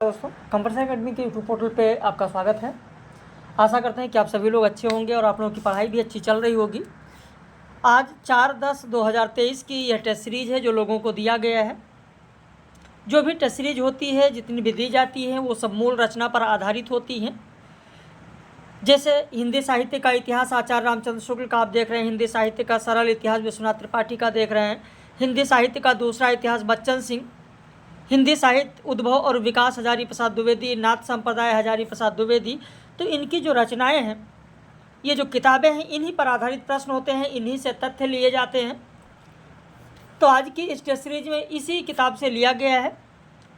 दोस्तों, computer academy के YouTube portal पे आपका स्वागत है। आशा करते हैं कि आप सभी लोग अच्छे होंगे और आप लोगों की पढ़ाई भी अच्छी चल रही होगी। आज 4/10/2023 की यह टेस्ट सीरीज़ है जो लोगों को दिया गया है। जो भी टेस्ट सीरीज होती है, जितनी भी दी जाती है, वो सब मूल रचना पर आधारित होती हैं। जैसे हिंदी साहित्य का इतिहास आचार्य रामचंद्र शुक्ल का आप देख रहे हैं, हिंदी साहित्य का सरल इतिहास विश्वनाथ त्रिपाठी का देख रहे हैं, हिंदी साहित्य का दूसरा इतिहास बच्चन सिंह, हिंदी साहित्य उद्भव और विकास हजारी प्रसाद द्विवेदी, नाथ संप्रदाय हजारी प्रसाद द्विवेदी। तो इनकी जो रचनाएं हैं, ये जो किताबें हैं, इन्हीं पर आधारित प्रश्न होते हैं, इन्हीं से तथ्य लिए जाते हैं। तो आज की इस टेस्ट सीरीज में इसी किताब से लिया गया है,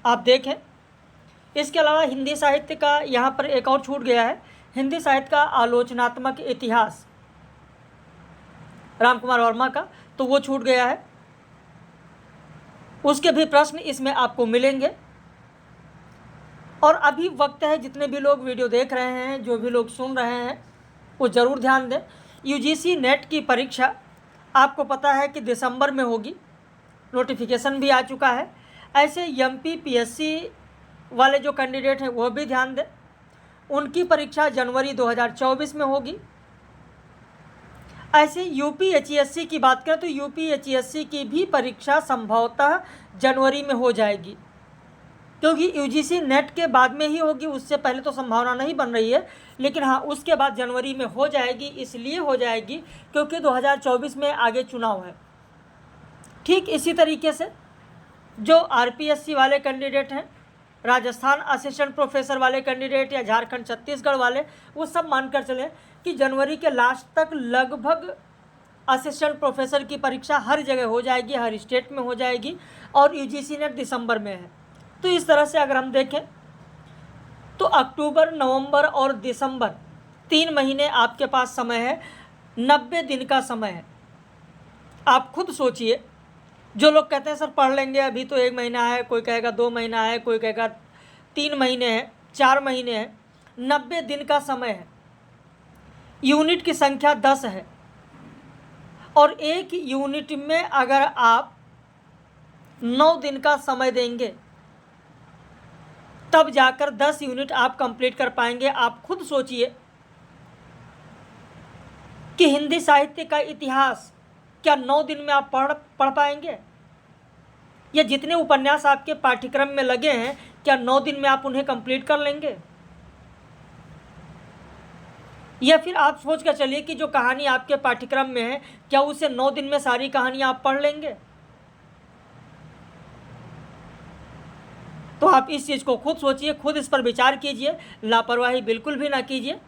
आप देखें। इसके अलावा हिंदी साहित्य का यहाँ पर एक और छूट गया है, हिंदी साहित्य का आलोचनात्मक इतिहास राम कुमार वर्मा का, तो वो छूट गया है। उसके भी प्रश्न इसमें आपको मिलेंगे। और अभी वक्त है, जितने भी लोग वीडियो देख रहे हैं, जो भी लोग सुन रहे हैं, वो ज़रूर ध्यान दें। यूजीसी नेट की परीक्षा आपको पता है कि दिसंबर में होगी, नोटिफिकेशन भी आ चुका है। ऐसे एमपी पीएससी वाले जो कैंडिडेट हैं वो भी ध्यान दें, उनकी परीक्षा जनवरी 2024 में होगी। ऐसे यूपीएचईएससी की बात करें तो यूपीएचईएससी की भी परीक्षा संभवतः जनवरी में हो जाएगी, क्योंकि यूजीसी नेट के बाद में ही होगी, उससे पहले तो संभावना नहीं बन रही है। लेकिन हाँ, उसके बाद जनवरी में हो जाएगी। इसलिए हो जाएगी क्योंकि 2024 में आगे चुनाव है। ठीक इसी तरीके से जो आरपीएससी वाले कैंडिडेट हैं, राजस्थान असिस्टेंट प्रोफेसर वाले कैंडिडेट या झारखंड छत्तीसगढ़ वाले, वो सब मानकर चलें कि जनवरी के लास्ट तक लगभग असिस्टेंट प्रोफेसर की परीक्षा हर जगह हो जाएगी, हर स्टेट में हो जाएगी। और यूजीसी नेट दिसंबर में है। तो इस तरह से अगर हम देखें तो अक्टूबर, नवंबर और दिसंबर 3 महीने आपके पास समय है, 90 दिन का समय है। आप खुद सोचिए, जो लोग कहते हैं सर पढ़ लेंगे, अभी तो 1 महीना है, कोई कहेगा 2 महीना है, कोई कहेगा 3 महीने है, 4 महीने हैं, 90 दिन का समय है। यूनिट की संख्या 10 है और एक यूनिट में अगर आप 9 दिन का समय देंगे तब जाकर 10 यूनिट आप कंप्लीट कर पाएंगे। आप खुद सोचिए कि हिंदी साहित्य का इतिहास क्या 9 दिन में आप पढ़ पाएंगे? या जितने उपन्यास आपके पाठ्यक्रम में लगे हैं, क्या 9 दिन में आप उन्हें कंप्लीट कर लेंगे? या फिर आप सोच कर चलिए कि जो कहानी आपके पाठ्यक्रम में है, क्या उसे 9 दिन में सारी कहानी आप पढ़ लेंगे? तो आप इस चीज़ को खुद सोचिए, खुद इस पर विचार कीजिए, लापरवाही बिल्कुल भी ना कीजिए।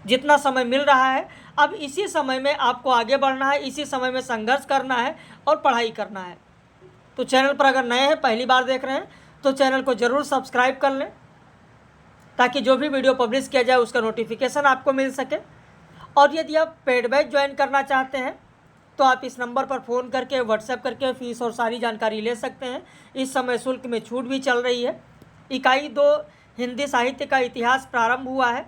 जितना समय मिल रहा है, अब इसी समय में आपको आगे बढ़ना है, इसी समय में संघर्ष करना है और पढ़ाई करना है। तो चैनल पर अगर नए हैं, पहली बार देख रहे हैं, तो चैनल को ज़रूर सब्सक्राइब कर लें, ताकि जो भी वीडियो पब्लिश किया जाए उसका नोटिफिकेशन आपको मिल सके। और यदि आप पेड बैच ज्वाइन करना चाहते हैं तो आप इस नंबर पर फ़ोन करके, व्हाट्सएप करके फ़ीस और सारी जानकारी ले सकते हैं। इस समय शुल्क में छूट भी चल रही है। इकाई 2 हिंदी साहित्य का इतिहास प्रारंभ हुआ है।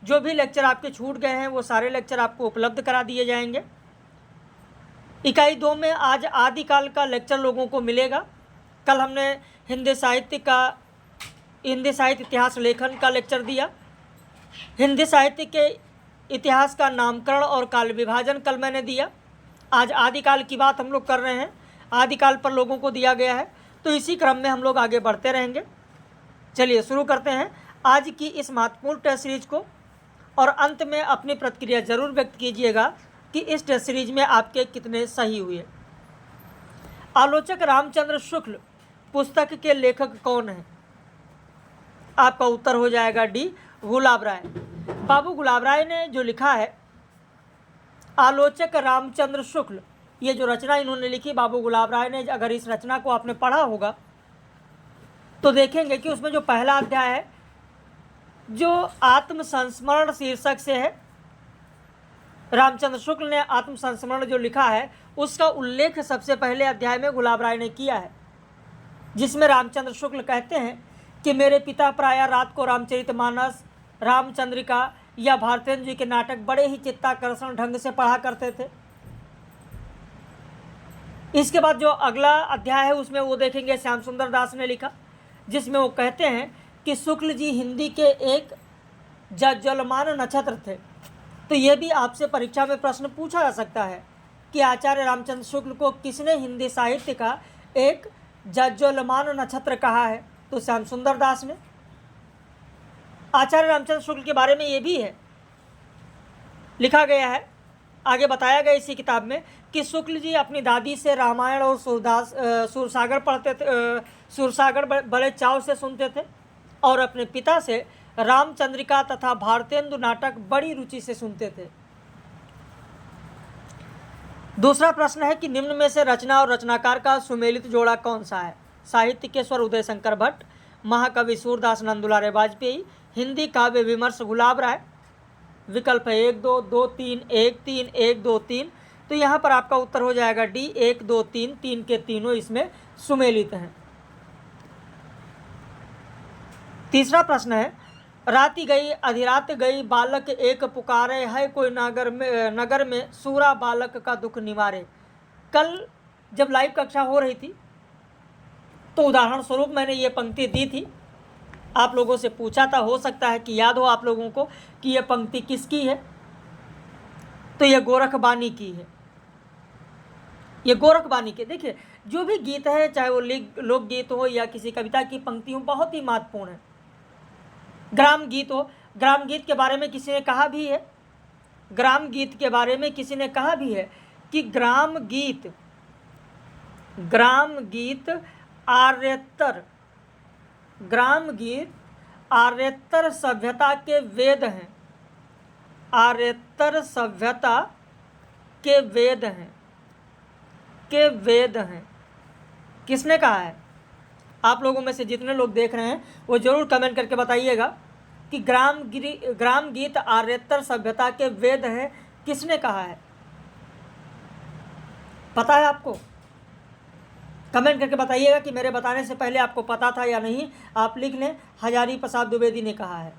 जो भी लेक्चर आपके छूट गए हैं वो सारे लेक्चर आपको उपलब्ध करा दिए जाएंगे। इकाई 2 में आज आदिकाल का लेक्चर लोगों को मिलेगा। कल हमने हिंदी साहित्य इतिहास लेखन का लेक्चर दिया। हिंदी साहित्य के इतिहास का नामकरण और काल विभाजन कल मैंने दिया। आज आदिकाल की बात हम लोग कर रहे हैं, आदिकाल पर लोगों को दिया गया है। तो इसी क्रम में हम लोग आगे बढ़ते रहेंगे। चलिए शुरू करते हैं आज की इस महत्वपूर्ण टेस्ट सीरीज को। और अंत में अपनी प्रतिक्रिया ज़रूर व्यक्त कीजिएगा कि इस टेस्ट सीरीज में आपके कितने सही हुए। आलोचक रामचंद्र शुक्ल पुस्तक के लेखक कौन हैं? आपका उत्तर हो जाएगा डी, गुलाब राय। बाबू गुलाब राय ने जो लिखा है आलोचक रामचंद्र शुक्ल, ये जो रचना इन्होंने लिखी बाबू गुलाब राय ने, अगर इस रचना को आपने पढ़ा होगा तो देखेंगे कि उसमें जो पहला अध्याय है, जो आत्मसंस्मरण शीर्षक से है, रामचंद्र शुक्ल ने आत्मसंस्मरण जो लिखा है उसका उल्लेख सबसे पहले अध्याय में गुलाब राय ने किया है, जिसमें रामचंद्र शुक्ल कहते हैं कि मेरे पिता प्रायः रात को रामचरितमानस, रामचंद्रिका या भारतेंद्र जी के नाटक बड़े ही चित्ताकर्षण ढंग से पढ़ा करते थे। इसके बाद जो अगला अध्याय है उसमें वो देखेंगे श्याम सुंदर दास ने लिखा, जिसमें वो कहते हैं कि शुक्ल जी हिंदी के एक ज्वलमान नक्षत्र थे। तो ये भी आपसे परीक्षा में प्रश्न पूछा जा सकता है कि आचार्य रामचंद्र शुक्ल को किसने हिंदी साहित्य का एक ज्वलमान नक्षत्र कहा है? तो श्याम सुंदर दास ने। आचार्य रामचंद्र शुक्ल के बारे में ये भी है, लिखा गया है, आगे बताया गया इसी किताब में कि शुक्ल जी अपनी दादी से रामायण और सूरसागर पढ़ते थे, सूरसागर बड़े चाव से सुनते थे और अपने पिता से रामचंद्रिका तथा भारतेंदु नाटक बड़ी रुचि से सुनते थे। दूसरा प्रश्न है कि निम्न में से रचना और रचनाकार का सुमेलित जोड़ा कौन सा है? साहित्य के स्वर उदय शंकर भट्ट, महाकवि सूरदास नंदुलारे वाजपेयी, हिंदी काव्य विमर्श गुलाब राय। विकल्प है 1 2 2 3 1 3 1 2 3। तो यहाँ पर आपका उत्तर हो जाएगा डी 1 2 3, 3 के तीनों इसमें सुमेलित हैं। तीसरा प्रश्न है राति गई अधिरात गई बालक एक पुकारे है कोई नगर में सूरा बालक का दुख निवारे। कल जब लाइव कक्षा हो रही थी तो उदाहरण स्वरूप मैंने ये पंक्ति दी थी, आप लोगों से पूछा था, हो सकता है कि याद हो आप लोगों को कि यह पंक्ति किसकी है। तो यह गोरखबानी की है, ये गोरखबानी के। देखिए जो भी गीत है, चाहे वो लोकगीत हो या किसी कविता की पंक्ति हो, बहुत ही महत्वपूर्ण है। ग्राम गीत हो, ग्राम गीत के बारे में किसी ने कहा भी है, ग्राम गीत के बारे में किसी ने कहा भी है कि ग्राम गीत आर्यतर, ग्राम गीत आर्यतर सभ्यता के वेद हैं, आर्यतर सभ्यता के वेद हैं, के वेद हैं। किसने कहा है? आप लोगों में से जितने लोग देख रहे हैं वो जरूर कमेंट करके बताइएगा कि ग्राम गीत आर्यतर सभ्यता के वेद हैं, किसने कहा है? पता है आपको? कमेंट करके बताइएगा कि मेरे बताने से पहले आपको पता था या नहीं। आप लिख लें, हजारी प्रसाद द्विवेदी ने कहा है।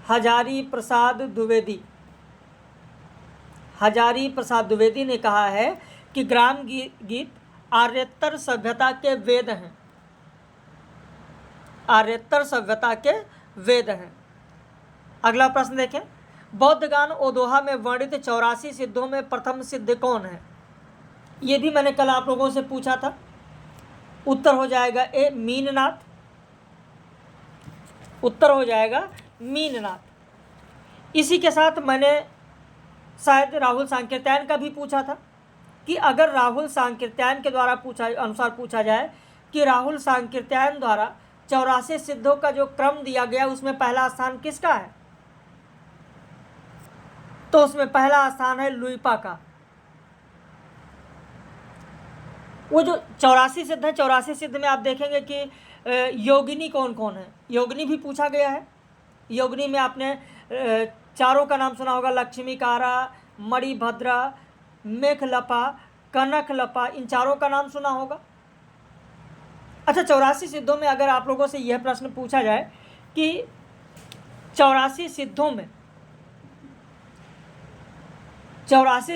हजारी प्रसाद द्विवेदी ने कहा है कि ग्राम गीत आर्यतर सभ्यता के वेद हैं, आर्यतर सभ्यता के वेद हैं। अगला प्रश्न देखें, बौद्ध गान ओदोहा में वर्णित 84 सिद्धों में प्रथम सिद्ध कौन है? ये भी मैंने कल आप लोगों से पूछा था। उत्तर हो जाएगा ए मीननाथ, उत्तर हो जाएगा मीननाथ। इसी के साथ मैंने शायद राहुल सांकृत्यायन का भी पूछा था कि अगर राहुल सांकृत्यायन के द्वारा अनुसार पूछा जाए कि राहुल सांकृत्यायन द्वारा 84 सिद्धों का जो क्रम दिया गया उसमें पहला स्थान किसका है? तो उसमें पहला स्थान है लुइपा का। वो जो 84 सिद्ध है, 84 सिद्ध में आप देखेंगे कि योगिनी कौन कौन है, योगिनी भी पूछा गया है। योगिनी में आपने चारों का नाम सुना होगा, लक्ष्मीकारा, मणिभद्रा, मेखलपा, कनकलपा, इन चारों का नाम सुना होगा। अच्छा, 84 सिद्धों में अगर आप लोगों से यह प्रश्न पूछा जाए कि 84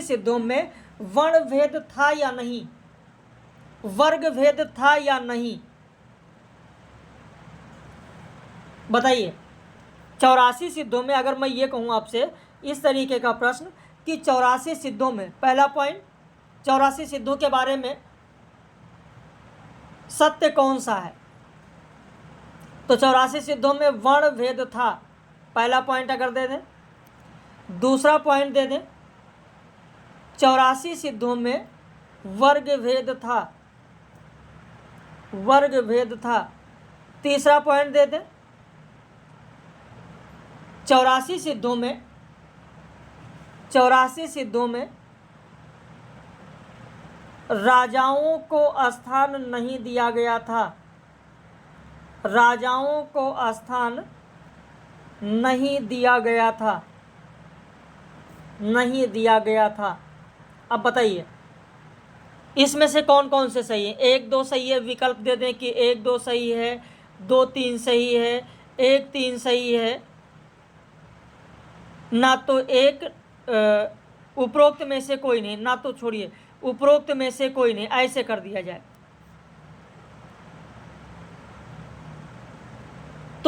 सिद्धों में वर्ण भेद था या नहीं, वर्ग भेद था या नहीं, बताइए। 84 सिद्धों में अगर मैं ये कहूँ आपसे इस तरीके का प्रश्न कि 84 सिद्धों में, पहला पॉइंट, 84 सिद्धों के बारे में सत्य कौन सा है? तो 84 सिद्धों में वर्ण भेद था, पहला पॉइंट अगर दे दें। दूसरा पॉइंट दे दें, 84 सिद्धों में वर्ग भेद था, वर्ग भेद था। तीसरा पॉइंट दे दें, 84 सिद्धों में राजाओं को स्थान नहीं दिया गया था, राजाओं को स्थान नहीं दिया गया था, नहीं दिया गया था। अब बताइए इसमें से कौन कौन से सही है? 1 2 सही है, विकल्प दे दें कि 1 2 सही है, 2 3 सही है, 1 3 सही है, ना तो एक उपरोक्त में से कोई नहीं, ना तो छोड़िए उपरोक्त में से कोई नहीं, ऐसे कर दिया जाए।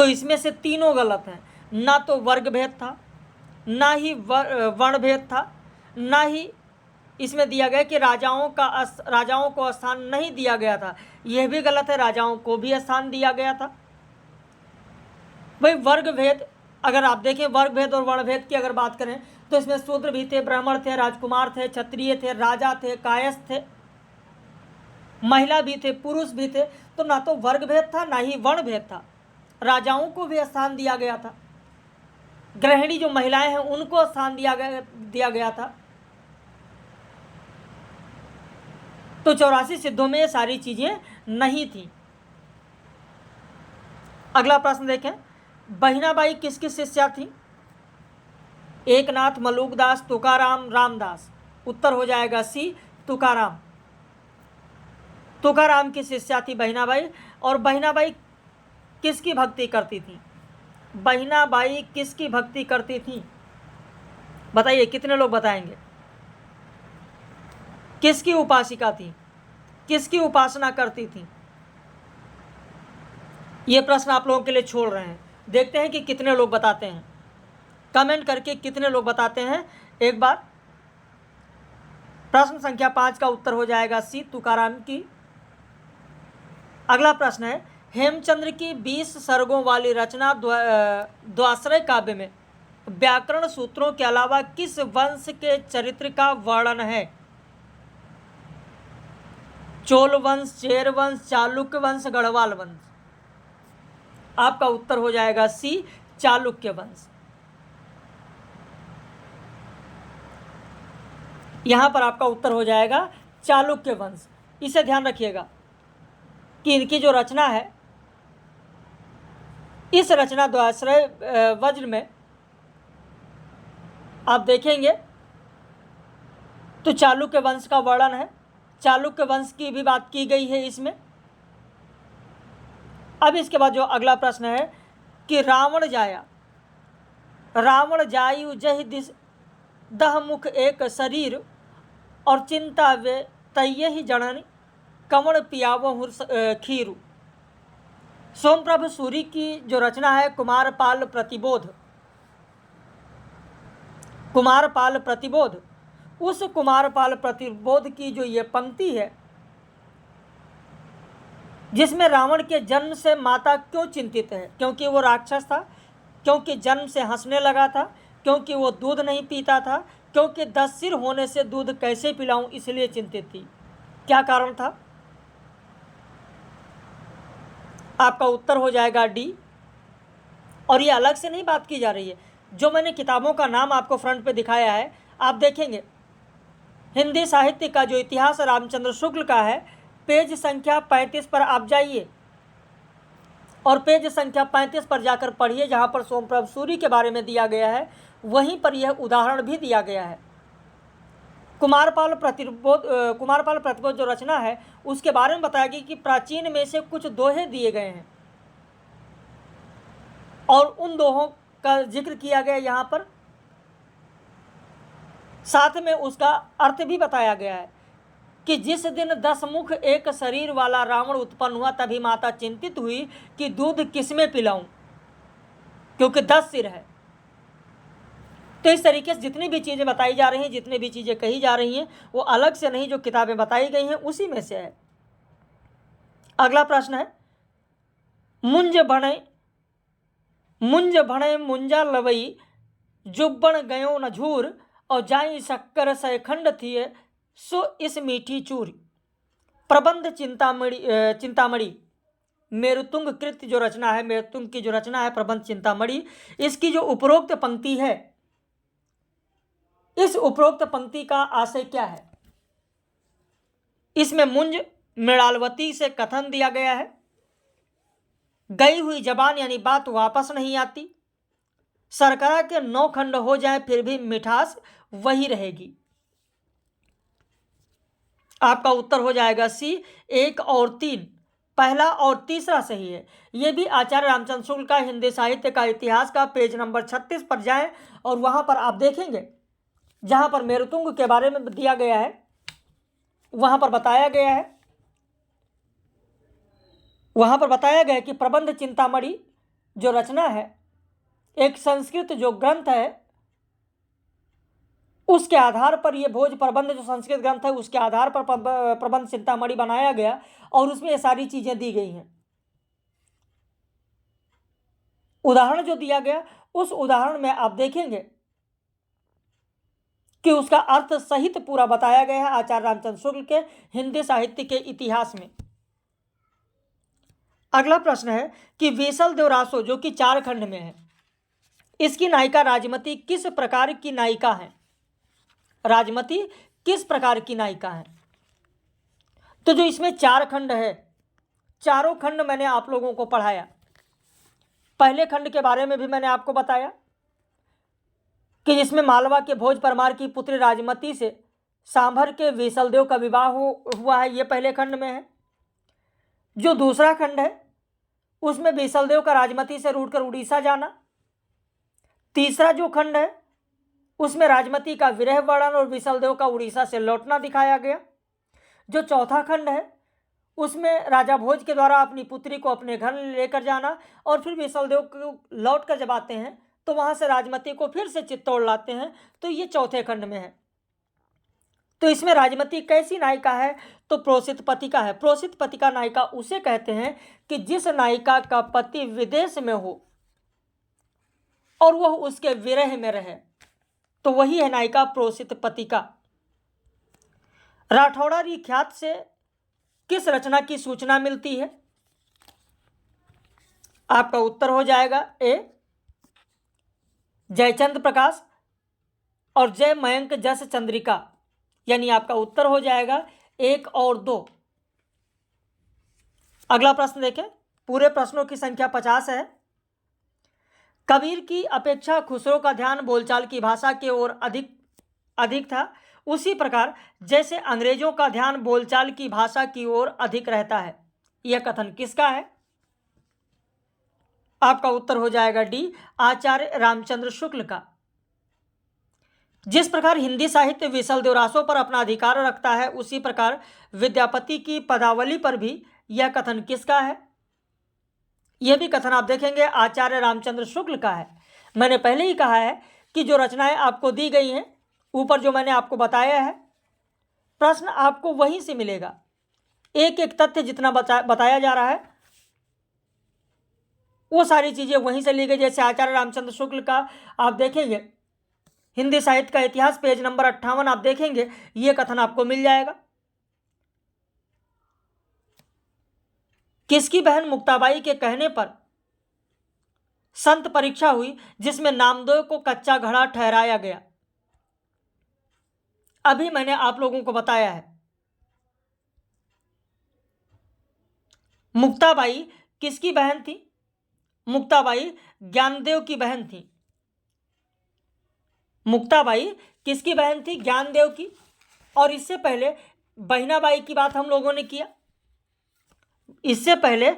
तो इसमें से तीनों गलत हैं। ना तो वर्ग भेद था, ना ही वर्ण भेद था, ना ही इसमें दिया गया कि राजाओं को स्थान नहीं दिया गया था, यह भी गलत है, राजाओं को भी स्थान दिया गया था। भाई वर्ग भेद, अगर आप देखें वर्ग भेद और वर्ण भेद की अगर बात करें तो इसमें शूद्र भी थे, ब्राह्मण थे, राजकुमार थे, क्षत्रिय थे, राजा थे, कायस्थ थे, महिला भी थे, पुरुष भी थे। तो ना तो वर्ग भेद था, ना ही वर्ण भेद था। राजाओं को भी स्थान दिया गया था, गृहिणी जो महिलाएं हैं उनको स्थान दिया गया था। तो 84 सिद्धों में ये सारी चीजें नहीं थी। अगला प्रश्न देखें, बहिनाबाई किसकी शिष्या थी? एकनाथ, मलुकदास, तुकाराम, रामदास। उत्तर हो जाएगा सी, तुकाराम। तुकाराम की शिष्या थी बहिनाबाई। और बहिनाबाई किसकी भक्ति करती थी? बहिनाबाई किसकी भक्ति करती थी? बताइए, कितने लोग बताएंगे? किसकी उपासिका थी? किसकी उपासना करती थी? ये प्रश्न आप लोगों के लिए छोड़ रहे हैं, देखते हैं कि कितने लोग बताते हैं। कमेंट करके कितने लोग बताते हैं एक बार। प्रश्न संख्या 5 का उत्तर हो जाएगा सी, तुकाराम की। अगला प्रश्न है, हेमचंद्र की 20 सर्गों वाली रचना द्वाश्रय काव्य में व्याकरण सूत्रों के अलावा किस वंश के चरित्र का वर्णन है? चोल वंश, चेर वंश, चालुक्य वंश, गढ़वाल वंश। आपका उत्तर हो जाएगा सी, चालुक्य वंश। यहां पर आपका उत्तर हो जाएगा चालुक्य वंश। इसे ध्यान रखिएगा कि इनकी जो रचना है, इस रचना द्वाश्रय वज्र में आप देखेंगे तो चालुक्य वंश का वर्णन है, चालुक्य वंश की भी बात की गई है इसमें। अब इसके बाद जो अगला प्रश्न है कि रावण जायु जहि दिस दह मुख एक शरीर और चिंता वे तय ही जननी कमण पियावो खीरु। सोमप्रभ सूरी की जो रचना है कुमारपाल प्रतिबोध, उस कुमारपाल प्रतिबोध की जो ये पंक्ति है जिसमें रावण के जन्म से माता क्यों चिंतित है? क्योंकि वो राक्षस था, क्योंकि जन्म से हंसने लगा था, क्योंकि वो दूध नहीं पीता था, क्योंकि 10 सिर होने से दूध कैसे पिलाऊं इसलिए चिंतित थी। क्या कारण था? आपका उत्तर हो जाएगा डी। और ये अलग से नहीं बात की जा रही है, जो मैंने किताबों का नाम आपको फ्रंट पे दिखाया है, आप देखेंगे हिंदी साहित्य का जो इतिहास रामचंद्र शुक्ल का है, पेज संख्या 35 पर आप जाइए और पेज संख्या 35 पर जाकर पढ़िए, जहाँ पर सोमप्रभ सूरी के बारे में दिया गया है, वहीं पर यह उदाहरण भी दिया गया है। कुमारपाल प्रतिबोध जो रचना है उसके बारे में बताया गया कि प्राचीन में से कुछ दोहे दिए गए हैं और उन दोहों का जिक्र किया गया यहाँ पर, साथ में उसका अर्थ भी बताया गया है कि जिस दिन 10 मुख एक शरीर वाला रावण उत्पन्न हुआ तभी माता चिंतित हुई कि दूध किसमें पिलाऊं, क्योंकि 10 सिर है। तो इस तरीके से जितनी भी चीज़ें बताई जा रही हैं, जितनी भी चीज़ें कही जा रही हैं, वो अलग से नहीं, जो किताबें बताई गई हैं उसी में से है। अगला प्रश्न है, मुंज भणे मुंजा लवई जुब्बन गयो न झूर और जाई शक्कर सैखंड थिए सो इस मीठी चूर। प्रबंध चिंतामणि मेरुतुंग कृत जो रचना है, मेरुतुंग की जो रचना है प्रबंध चिंतामणि, इसकी जो उपरोक्त पंक्ति है, इस उपरोक्त पंक्ति का आशय क्या है? इसमें मुंज मृणालवती से कथन दिया गया है, गई हुई जबान यानी बात वापस नहीं आती, शर्करा के 9 खंड हो जाए फिर भी मिठास वही रहेगी। आपका उत्तर हो जाएगा सी, 1 और 3, पहला और तीसरा सही है। यह भी आचार्य रामचंद्र शुक्ल का हिंदी साहित्य का इतिहास का पेज नंबर 36 पर जाएं और वहां पर आप देखेंगे जहां पर मेरुतुंग के बारे में दिया गया है, वहां पर बताया गया है कि प्रबंध चिंतामणि जो रचना है, एक संस्कृत जो ग्रंथ है, उसके आधार पर ये भोज प्रबंध जो संस्कृत ग्रंथ है उसके आधार पर प्रबंध चिंतामणि बनाया गया और उसमें ये सारी चीजें दी गई हैं। उदाहरण जो दिया गया उस उदाहरण में आप देखेंगे कि उसका अर्थ सहित पूरा बताया गया है आचार्य रामचंद्र शुक्ल के हिंदी साहित्य के इतिहास में। अगला प्रश्न है कि वेसल देव रासो जो कि 4 खंड में है, इसकी नायिका राजमती किस प्रकार की नायिका है? राजमती किस प्रकार की नायिका है? तो जो इसमें 4 खंड है, चारों खंड मैंने आप लोगों को पढ़ाया। पहले खंड के बारे में भी मैंने आपको बताया कि जिसमें मालवा के भोज परमार की पुत्री राजमती से सांभर के वेसलदेव का विवाह हुआ है, ये पहले खंड में है। जो दूसरा खंड है उसमें वेसलदेव का राजमती से रूठकर उड़ीसा जाना। तीसरा जो खंड है उसमें राजमती का विरह वर्णन और वेसलदेव का उड़ीसा से लौटना दिखाया गया। जो चौथा खंड है उसमें राजा भोज के द्वारा अपनी पुत्री को अपने घर लेकर जाना और फिर वेसलदेव को लौट कर जब आते हैं तो वहां से राजमती को फिर से चित्तौड़ लाते हैं, तो ये चौथे खंड में है। तो इसमें राजमती कैसी नायिका है? तो प्रोसित पतिका है। प्रोसित पतिका नायिका उसे कहते हैं कि जिस नायिका का पति विदेश में हो और वह उसके विरह में रहे, तो वही है नायिका प्रोसित पतिका। राठौड़ारी ख्यात से किस रचना की सूचना मिलती है? आपका उत्तर हो जाएगा ए जयचंद प्रकाश और जय मयंक जस चंद्रिका, यानी आपका उत्तर हो जाएगा 1 और 2। अगला प्रश्न देखें, पूरे प्रश्नों की संख्या 50 है। कबीर की अपेक्षा खुसरो का ध्यान बोलचाल की भाषा की ओर अधिक था, उसी प्रकार जैसे अंग्रेजों का ध्यान बोलचाल की भाषा की ओर अधिक रहता है। यह कथन किसका है? आपका उत्तर हो जाएगा डी आचार्य रामचंद्र शुक्ल का। जिस प्रकार हिंदी साहित्य वेसलदेव रासो पर अपना अधिकार रखता है, उसी प्रकार विद्यापति की पदावली पर भी यह कथन किसका है? यह भी कथन आप देखेंगे आचार्य रामचंद्र शुक्ल का है। मैंने पहले ही कहा है कि जो रचनाएं आपको दी गई हैं, ऊपर जो मैंने आपको बताया है, प्रश्न आपको वहीं से मिलेगा। एक एक तथ्य जितना बताया जा रहा है वो सारी चीजें वहीं से ली गई। जैसे आचार्य रामचंद्र शुक्ल का आप देखेंगे हिंदी साहित्य का इतिहास पेज नंबर 58 आप देखेंगे, यह कथन आपको मिल जाएगा। किसकी बहन मुक्ताबाई के कहने पर संत परीक्षा हुई जिसमें नामदेव को कच्चा घड़ा ठहराया गया? अभी मैंने आप लोगों को बताया है। मुक्ताबाई किसकी बहन थी? मुक्ताबाई ज्ञानदेव की बहन थी। मुक्ताबाई किसकी बहन थी? ज्ञानदेव की। और इससे पहले बहिनाबाई की बात हम लोगों ने किया। इससे पहले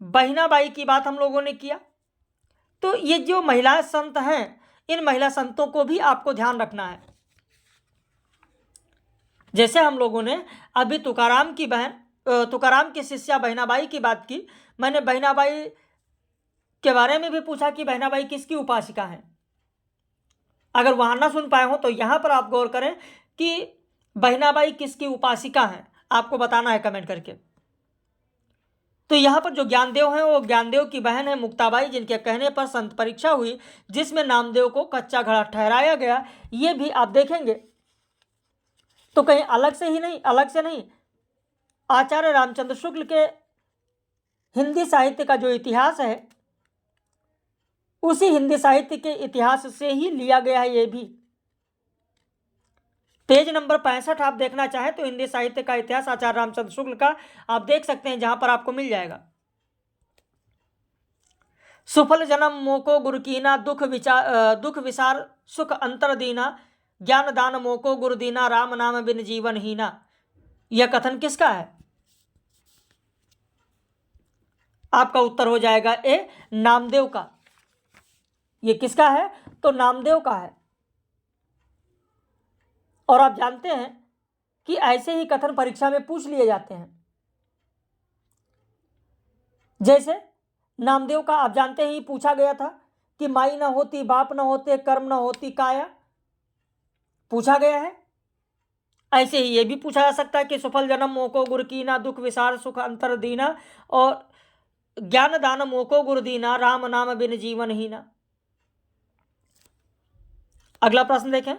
बहिनाबाई की बात हम लोगों ने किया। तो ये जो महिला संत हैं, इन महिला संतों को भी आपको ध्यान रखना है। जैसे हम लोगों ने अभी तुकाराम की शिष्या बहिनाबाई की बात की, मैंने बहिनाबाई के बारे में भी पूछा कि बहिनाबाई किसकी उपासिका है। अगर वहां ना सुन पाए हो तो यहां पर आप गौर करें कि बहिनाबाई किसकी उपासिका है, आपको बताना है कमेंट करके। तो यहां पर जो ज्ञानदेव हैं वो ज्ञानदेव की बहन है मुक्ताबाई, जिनके कहने पर संत परीक्षा हुई जिसमें नामदेव को कच्चा घड़ा ठहराया गया। ये भी आप देखेंगे तो कहीं अलग से नहीं, आचार्य रामचंद्र शुक्ल के हिंदी साहित्य का जो इतिहास है उसी हिंदी साहित्य के इतिहास से ही लिया गया है। ये भी पेज नंबर 65 आप देखना चाहें तो हिंदी साहित्य का इतिहास आचार्य रामचंद्र शुक्ल का आप देख सकते हैं, जहां पर आपको मिल जाएगा। सुफल जन्म मोको गुरु कीना, दुख विसार सुख अंतर दीना, ज्ञान दान मोको गुरु दीना, राम नाम बिन जीवन हीना। यह कथन किसका है? आपका उत्तर हो जाएगा ए नामदेव का। यह किसका है? तो नामदेव का है। और आप जानते हैं कि ऐसे ही कथन परीक्षा में पूछ लिए जाते हैं। जैसे नामदेव का आप जानते ही पूछा गया था कि माई न होती बाप न होते कर्म न होती काया, पूछा गया है। ऐसे ही ये भी पूछा जा सकता है कि सफल जन्म मोको गुर कीना, दुख विसार सुख अंतर दीना, और ज्ञान दान मोको गुरु दीना, राम नाम बिन जीवन हीना। अगला प्रश्न देखें,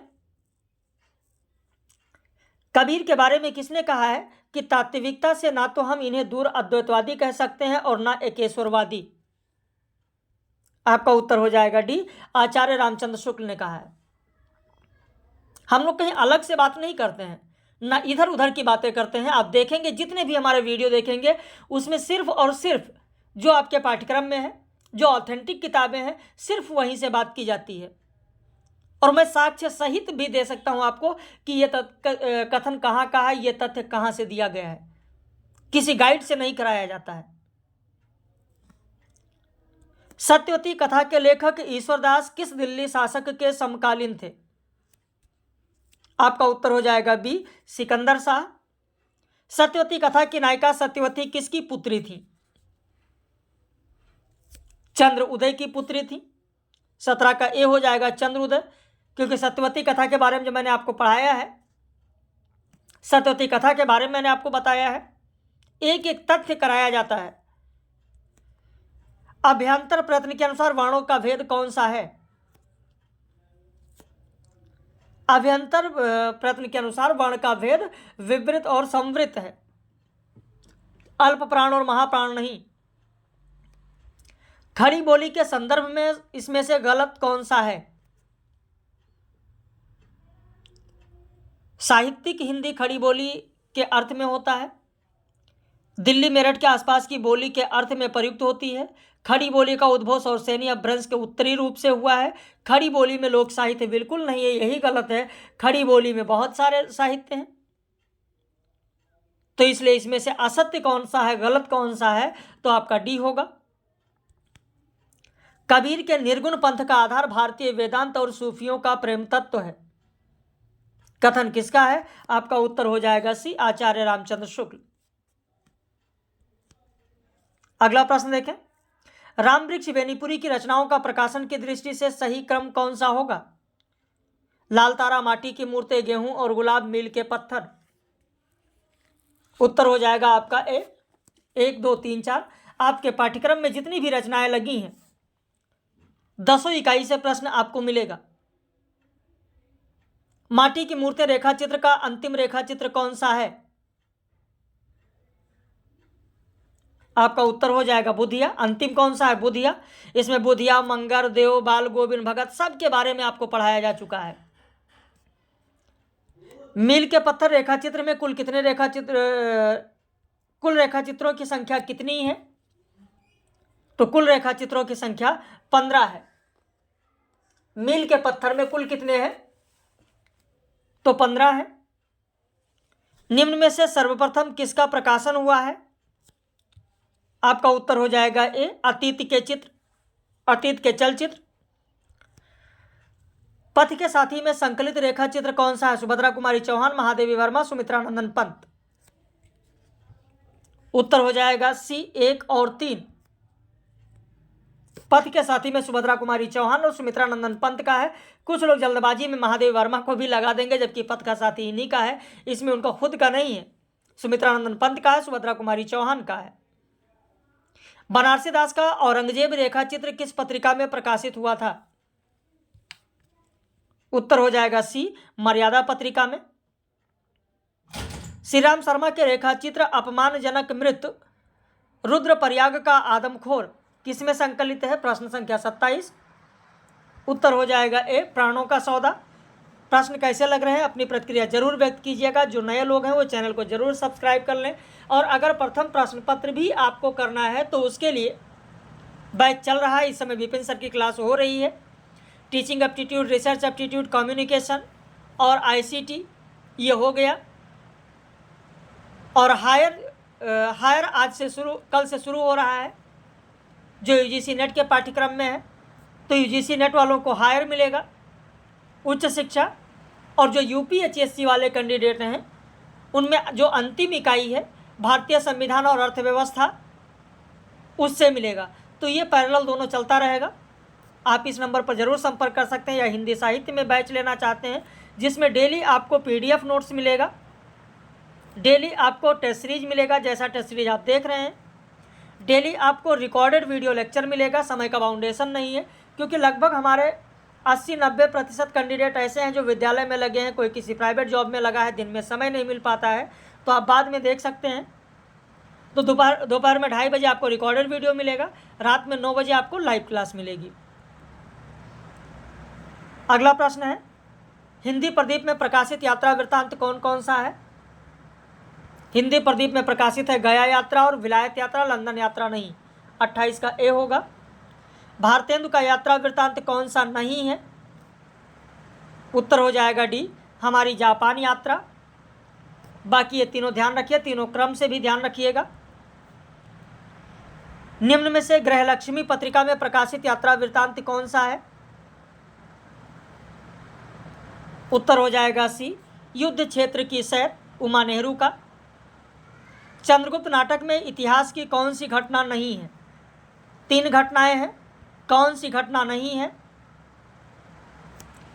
कबीर के बारे में किसने कहा है कि तात्विकता से ना तो हम इन्हें दूर अद्वैतवादी कह सकते हैं और ना एकेश्वरवादी। आपका उत्तर हो जाएगा डी, आचार्य रामचंद्र शुक्ल ने कहा है। हम लोग कहीं अलग से बात नहीं करते हैं, ना इधर उधर की बातें करते हैं। आप देखेंगे जितने भी हमारे वीडियो देखेंगे उसमें सिर्फ और सिर्फ जो आपके पाठ्यक्रम में है, जो ऑथेंटिक किताबें हैं, सिर्फ वहीं से बात की जाती है। और मैं साक्ष्य सहित भी दे सकता हूं आपको कि ये कथन कहाँ का है, ये तथ्य कहाँ से दिया गया है। किसी गाइड से नहीं कराया जाता है। सत्यवती कथा के लेखक ईश्वरदास किस दिल्ली शासक के समकालीन थे? आपका उत्तर हो जाएगा बी, सिकंदर शाह। सत्यवती कथा की नायिका सत्यवती किसकी पुत्री थी? चंद्रउदय की पुत्री थी। 17 का ए हो जाएगा चंद्रउदय, क्योंकि सत्यवती कथा के बारे में जो मैंने आपको पढ़ाया है, सत्यवती कथा के बारे में मैंने आपको बताया है, एक एक तथ्य कराया जाता है। अभ्यंतर प्रयत्न के अनुसार वर्णों का भेद कौन सा है? अभ्यंतर प्रयत्न के अनुसार वर्ण का भेद विवृत और संवृत है, अल्प प्राण और महाप्राण नहीं। खड़ी बोली के संदर्भ में इसमें से गलत कौन सा है? साहित्यिक हिंदी खड़ी बोली के अर्थ में होता है, दिल्ली मेरठ के आसपास की बोली के अर्थ में प्रयुक्त होती है। खड़ी बोली का उद्भव सौरसेनी अपभ्रंश के उत्तरी रूप से हुआ है। खड़ी बोली में लोक साहित्य बिल्कुल नहीं है, यही गलत है। खड़ी बोली में बहुत सारे साहित्य हैं, तो इसलिए इसमें से असत्य कौन सा है, गलत कौन सा है, तो आपका डी होगा। कबीर के निर्गुण पंथ का आधार भारतीय वेदांत और सूफियों का प्रेम तत्व है। कथन किसका है? आपका उत्तर हो जाएगा सी, आचार्य रामचंद्र शुक्ल। अगला प्रश्न देखें, राम वृक्ष बेनीपुरी की रचनाओं का प्रकाशन की दृष्टि से सही क्रम कौन सा होगा? लाल तारा, माटी की मूर्तें, गेहूं और गुलाब, मील के पत्थर। उत्तर हो जाएगा आपका ए, 1, 2, 3, 4। आपके पाठ्यक्रम में जितनी भी रचनाएं लगी हैं 10 इकाई से प्रश्न आपको मिलेगा। माटी की मूर्तें रेखा चित्र का अंतिम रेखा चित्र कौन सा है? आपका उत्तर हो जाएगा बुधिया। अंतिम कौन सा है? बुधिया। इसमें बुधिया, मंगर, देव, बाल, गोविंद भगत सब के बारे में आपको पढ़ाया जा चुका है। मील के पत्थर रेखा चित्र में कुल कितने कुल रेखा चित्रों की संख्या कितनी है? तो कुल रेखा चित्रों की संख्या 15 है। मील के पत्थर में कुल कितने हैं? तो 15 है। निम्न में से सर्वप्रथम किसका प्रकाशन हुआ है? आपका उत्तर हो जाएगा ए, अतीत के चित्र, अतीत के चलचित्र। पथ के साथी में संकलित रेखा चित्र कौन सा है? सुभद्रा कुमारी चौहान, महादेवी वर्मा, सुमित्रा नंदन पंत। उत्तर हो जाएगा सी, 1 और 3। पथ के साथी में सुभद्रा कुमारी चौहान और सुमित्रा नंदन पंत का है। कुछ लोग जल्दबाजी में महादेवी वर्मा को भी लगा देंगे, जबकि पथ का साथी इन्हीं का है, इसमें उनका खुद का नहीं है। सुमित्रा नंदन पंत का है, सुभद्रा कुमारी चौहान का है। बनारसी दास का औरंगजेब रेखा चित्र किस पत्रिका में प्रकाशित हुआ था? उत्तर हो जाएगा सी, मर्यादा पत्रिका में। श्री राम शर्मा के रेखा चित्र अपमानजनक मृत्यु, रुद्र प्रयाग का आदमखोर किसमें संकलित है? प्रश्न संख्या 27। उत्तर हो जाएगा ए, प्राणों का सौदा। प्रश्न कैसे लग रहे हैं अपनी प्रतिक्रिया जरूर व्यक्त कीजिएगा। जो नए लोग हैं वो चैनल को जरूर सब्सक्राइब कर लें, और अगर प्रथम प्रश्न पत्र भी आपको करना है तो उसके लिए बैच चल रहा है। इस समय विपिन सर की क्लास हो रही है। Teaching aptitude, research aptitude, communication और आईसीटी ये हो गया, और हायर आज से कल से शुरू हो रहा है, जो यूजीसी नेट के पाठ्यक्रम में है। तो यूजीसी नेट वालों को हायर मिलेगा, उच्च शिक्षा, और जो यूपीएचएससी वाले कैंडिडेट हैं उनमें जो अंतिम इकाई है भारतीय संविधान और अर्थव्यवस्था, उससे मिलेगा। तो ये पैरेलल दोनों चलता रहेगा। आप इस नंबर पर ज़रूर संपर्क कर सकते हैं। या हिंदी साहित्य में बैच लेना चाहते हैं जिसमें डेली आपको PDF नोट्स मिलेगा, डेली आपको टेस्ट सीरीज मिलेगा जैसा टेस्ट सीरीज आप देख रहे हैं, डेली आपको रिकॉर्डेड वीडियो लेक्चर मिलेगा। समय का बाउंडेशन नहीं है, क्योंकि लगभग हमारे 80-90% कैंडिडेट ऐसे हैं जो विद्यालय में लगे हैं, कोई किसी प्राइवेट जॉब में लगा है, दिन में समय नहीं मिल पाता है, तो आप बाद में देख सकते हैं। तो दोपहर में 2:30 बजे आपको रिकॉर्डेड वीडियो मिलेगा, रात में 9 बजे आपको लाइव क्लास मिलेगी। अगला प्रश्न है, हिंदी प्रदीप में प्रकाशित यात्रा वृत्तांत कौन कौन सा है? हिंदी प्रदीप में प्रकाशित है गया यात्रा और विलायत यात्रा, लंदन यात्रा नहीं। 28 का ए होगा। भारतेंदु का यात्रा वृत्तांत कौन सा नहीं है? उत्तर हो जाएगा डी, हमारी जापान यात्रा। बाकी ये तीनों ध्यान रखिए, तीनों क्रम से भी ध्यान रखिएगा। निम्न में से गृहलक्ष्मी पत्रिका में प्रकाशित यात्रा वृत्तांत कौन सा है? उत्तर हो जाएगा सी, युद्ध क्षेत्र की सैर, उमा नेहरू का। चंद्रगुप्त नाटक में इतिहास की कौन सी घटना नहीं है? 3 घटनाएं हैं, कौन सी घटना नहीं है?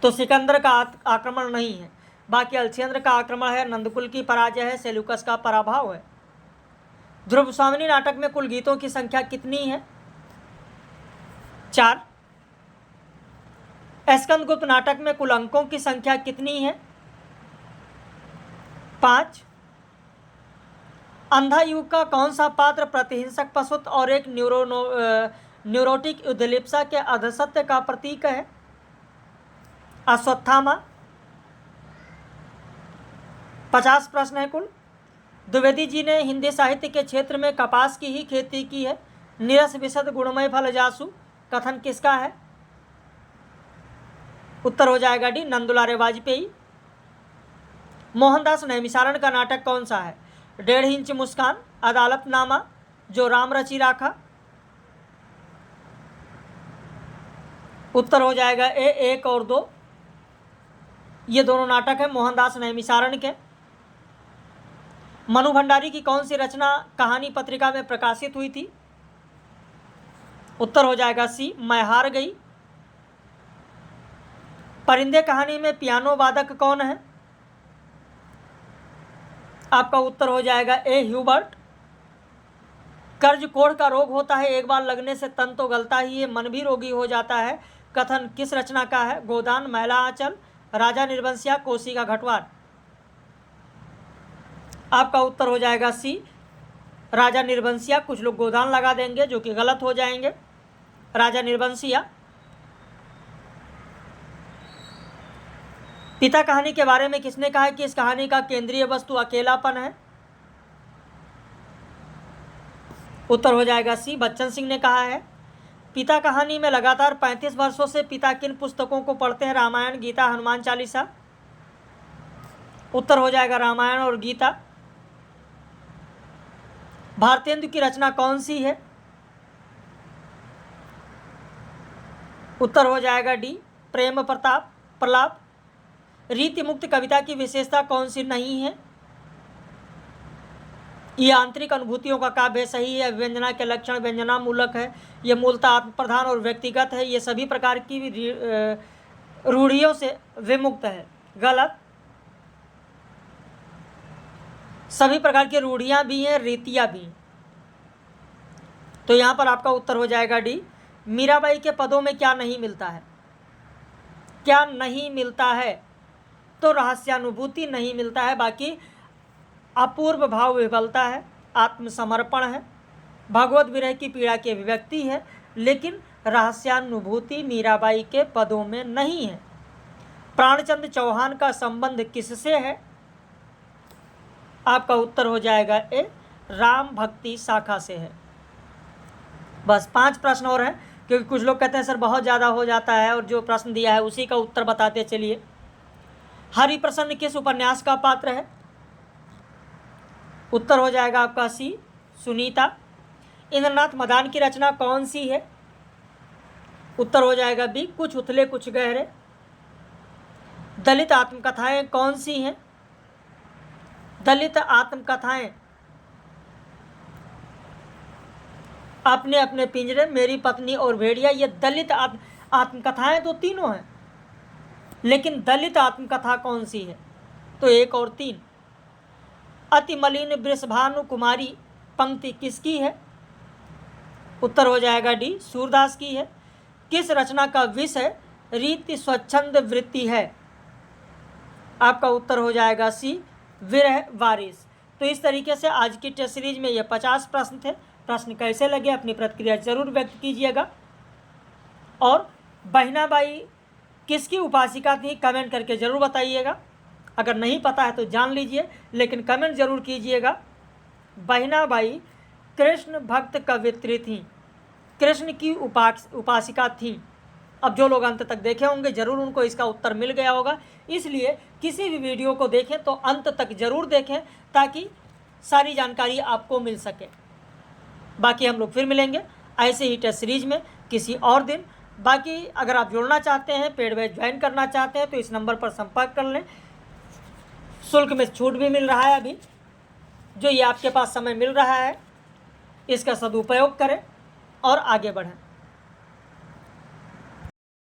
तो सिकंदर का आक्रमण नहीं है, बाकी अलछेंद्र का आक्रमण है, नंदकुल की पराजय है, सेल्यूकस का पराभव है। ध्रुव स्वामिनी नाटक में कुल गीतों की संख्या कितनी है? 4। स्कंदगुप्त नाटक में कुल अंकों की संख्या कितनी है? 5। अंधा युग का कौन सा पात्र प्रतिहिंसक पशुत्व और एक न्यूरोटिक युद्धलिप्सा के अधसत्य का प्रतीक है? अश्वत्थामा। 50 प्रश्न है कुल। द्विवेदी जी ने हिंदी साहित्य के क्षेत्र में कपास की ही खेती की है। निरस विशद गुणमय फल जासु कथन किसका है? उत्तर हो जाएगा डी, नंदुलारे वाजपेयी। मोहनदास नैमिषारण का नाटक कौन सा है? 1.5 इंच मुस्कान, अदालतनामा, जो राम रची राखा। उत्तर हो जाएगा ए, 1 और 2। ये दोनों नाटक है मोहनदास नैमिषारण के। मनु भंडारी की कौन सी रचना कहानी पत्रिका में प्रकाशित हुई थी? उत्तर हो जाएगा सी, मैं हार गई। परिंदे कहानी में पियानो वादक कौन है? आपका उत्तर हो जाएगा ए, ह्यूबर्ट। कर्ज कोढ़ का रोग होता है, एक बार लगने से तन तो गलता ही है, मन भी रोगी हो जाता है, कथन किस रचना का है? गोदान, मैला आंचल, राजा निर्वंशिया, कोसी का घटवार। आपका उत्तर हो जाएगा सी, राजा निर्वंशिया। कुछ लोग गोदान लगा देंगे जो कि गलत हो जाएंगे, राजा निर्वंशिया। पिता कहानी के बारे में किसने कहा है कि इस कहानी का केंद्रीय वस्तु अकेलापन है? उत्तर हो जाएगा सी, बच्चन सिंह ने कहा है। पिता कहानी में लगातार 35 वर्षों से पिता किन पुस्तकों को पढ़ते हैं? रामायण, गीता, हनुमान चालीसा। उत्तर हो जाएगा रामायण और गीता। भारतेंदु की रचना कौन सी है? उत्तर हो जाएगा डी, प्रेम प्रलाप। रीति मुक्त कविता की विशेषता कौन सी नहीं है? ये आंतरिक अनुभूतियों का काव्य है, सही है। व्यंजना के लक्षण व्यंजनामूलक है, ये मूलतः आत्म प्रधान और व्यक्तिगत है, ये सभी प्रकार की रूढ़ियों से विमुक्त है, गलत। सभी प्रकार की रूढ़ियाँ भी हैं, रीतियाँ भी। तो यहाँ पर आपका उत्तर हो जाएगा डी, मीराबाई के पदों में क्या नहीं मिलता है? क्या नहीं मिलता है? तो रहस्यानुभूति नहीं मिलता है, बाकी अपूर्व भाव विफलता है, आत्मसमर्पण है, भगवत विरह की पीड़ा की अभिव्यक्ति है, लेकिन रहस्यानुभूति मीराबाई के पदों में नहीं है। प्राणचंद्र चौहान का संबंध किससे है? आपका उत्तर हो जाएगा ए, राम भक्ति शाखा से है। बस 5 प्रश्न और हैं, क्योंकि कुछ लोग कहते हैं सर बहुत ज़्यादा हो जाता है, और जो प्रश्न दिया है उसी का उत्तर बताते चलिए। हरिप्रसन्न किस उपन्यास का पात्र है? उत्तर हो जाएगा आपका सी, सुनीता। इंद्रनाथ मदान की रचना कौन सी है? उत्तर हो जाएगा बी, कुछ उथले कुछ गहरे। दलित आत्मकथाएं कौन सी हैं? दलित आत्मकथाएं अपने अपने पिंजरे, मेरी पत्नी और भेड़िया, ये दलित आत्मकथाएं तो तीनों हैं, लेकिन दलित आत्मकथा कौन सी है? तो 1 और 3। अति मलिन वृषभानु कुमारी पंक्ति किसकी है? उत्तर हो जाएगा डी, सूरदास की है। किस रचना का विषय रीति स्वच्छंद वृत्ति है? आपका उत्तर हो जाएगा सी, विरह वारिस। तो इस तरीके से आज की टेस्ट सीरीज में ये 50 प्रश्न थे। प्रश्न कैसे लगे अपनी प्रतिक्रिया जरूर व्यक्त कीजिएगा। और बहिनाबाई किसकी उपासिका थी कमेंट करके ज़रूर बताइएगा। अगर नहीं पता है तो जान लीजिए, लेकिन कमेंट ज़रूर कीजिएगा। बहिनाबाई कृष्ण भक्त कवित्री थी, कृष्ण की उपासिका थी। अब जो लोग अंत तक देखे होंगे ज़रूर उनको इसका उत्तर मिल गया होगा। इसलिए किसी भी वीडियो को देखें तो अंत तक ज़रूर देखें ताकि सारी जानकारी आपको मिल सके। बाकी हम लोग फिर मिलेंगे ऐसे ही टेस्ट सीरीज में किसी और दिन। बाकी अगर आप जुड़ना चाहते हैं, पेड बैच ज्वाइन करना चाहते हैं तो इस नंबर पर संपर्क कर लें। शुल्क में छूट भी मिल रहा है अभी, जो ये आपके पास समय मिल रहा है, इसका सदुपयोग करें और आगे बढ़ें।